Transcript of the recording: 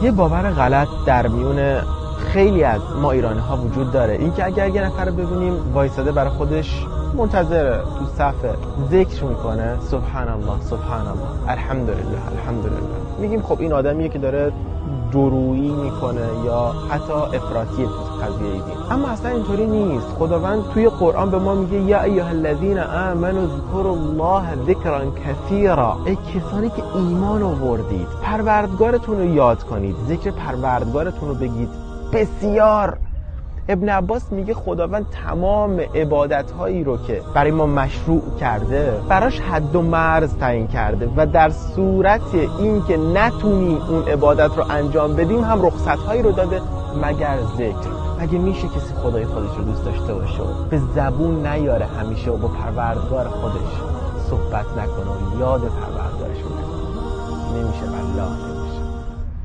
یه باور غلط در میون خیلی از ما ایرانی ها وجود داره، اینکه اگر یه نفر رو ببینیم وایساده برای خودش منتظره تو صف ذکر میکنه، سبحان الله سبحان الله الحمدلله الحمدلله، میگیم خب این آدمیه که داره درویی میکنه یا حتی افراطیه تو قضیه دین. اما اصلا اینطوری نیست. خداوند توی قرآن به ما میگه یا ایها الذین آمنوا اذکروا الله ذکرا کثیرا، ای کسانی که ایمان آوردید پروردگارتون رو یاد کنید، ذکر پروردگارتون رو بگید بسیار. ابن عباس میگه خداوند تمام عبادت‌هایی رو که برای ما مشروع کرده براش حد و مرز تعیین کرده و در صورت این که نتونیم اون عبادت رو انجام بدیم هم رخصت‌هایی رو داده مگر ذکر. مگه میشه کسی خدای خودش رو دوست داشته باشه و به زبون نیاره همیشه و با پروردگار خودش صحبت نکنه و یاد پروردگارش رو نکنه؟ نمیشه والله.